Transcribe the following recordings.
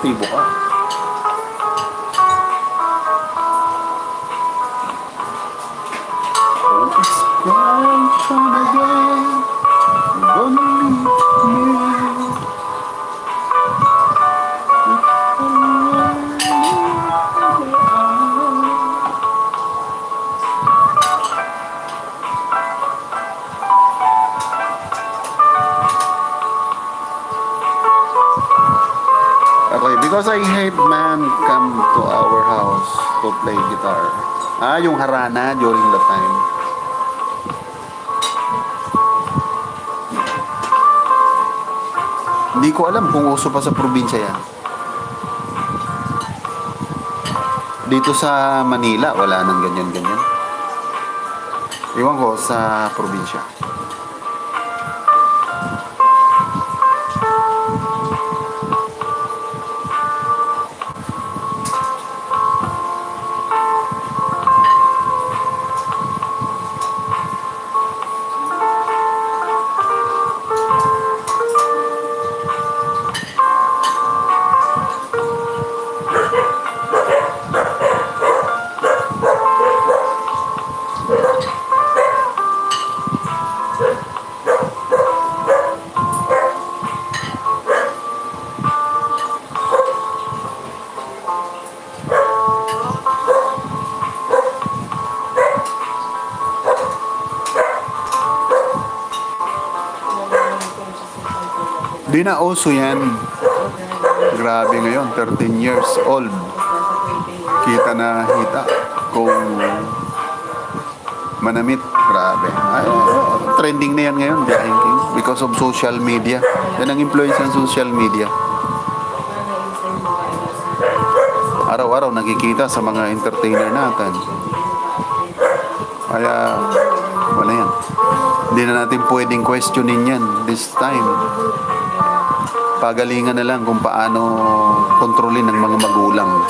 aktibo ka. Oh, it's time again. Gonna meet me. Okay, because I hate man come to our house to play guitar. Ah, yung harana during the time. Hindi ko alam kung uso pa sa probinsya yan. Dito sa Manila, wala nang ganyan-ganyan. Iwan ko sa probinsya. Di na uso yan. Grabe ngayon, 13 years old. Kita na hita kung manamit. Grabe. Ay, trending na yan ngayon, Biyahing King, because of social media. Yan ang influence ng social media. Araw-araw nakikita sa mga entertainer natin. Kaya, wala yan. Hindi na natin pwedeng questionin yan this time. Pagalingan na lang kung paano kontrolin ng mga magulang.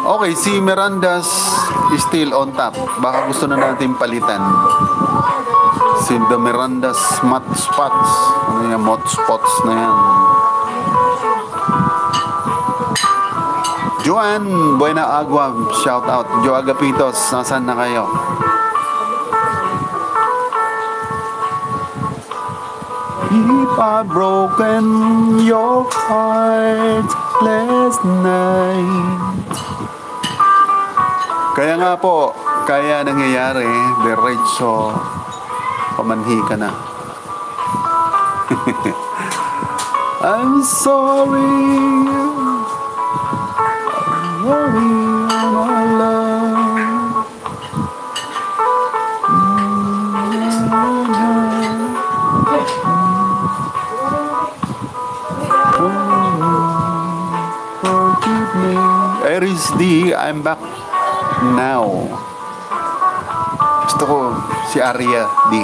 Okay, si Miranda's is still on top. Baka gusto na natin palitan. Si the Miranda's Mot Spots. Ano yan? Mot Spots na yan. Joan Buena Agua, shout out. Jo Agapitos, nasan na kayo? If I broken your heart last night. Kaya nga po, kaya nangyayari, diretso, pamanhi ka na. I'm sorry, my love. Aries D, I'm back now. Gusto ko si Arya D.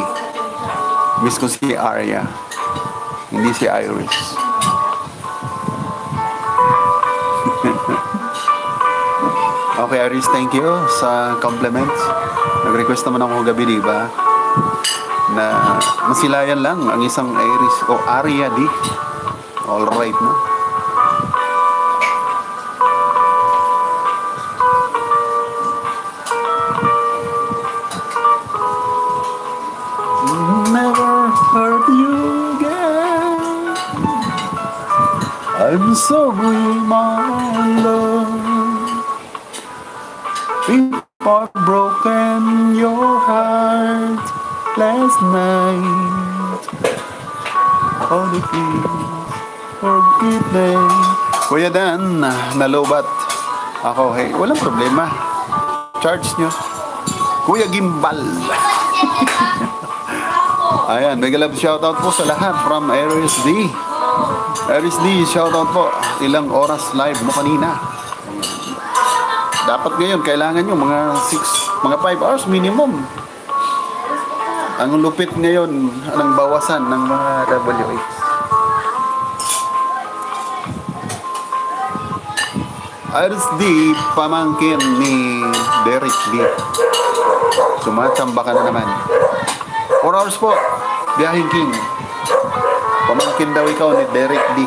Miss ko si Arya, hindi si Iris. Okay, Aris, thank you sa compliments. Nag-request naman ako gabi, di ba? Na masilayan lang ang isang Iris o Arya D. All right, no? Never hurt you again. I'm sorry, my love. If I've broken your heart last night, oh, please forgive me. Kuya Dan, nalobat ako. Hey, walang problema. Charge nyo. Kuya Gimbal. Ayan, mega love shoutout po sa lahat from Aries D. Aries D, shoutout po. Ilang oras live mo kanina? Dapat ngayon, kailangan nyo mga 5 hours minimum. Ang lupit ngayon ng bawasan ng mga WH. Aries D, pamangkin ni Derek D. Sumatamba ka na naman. 4 hours po, Biyahing King. Pamangkin daw ikaw ni Derek D.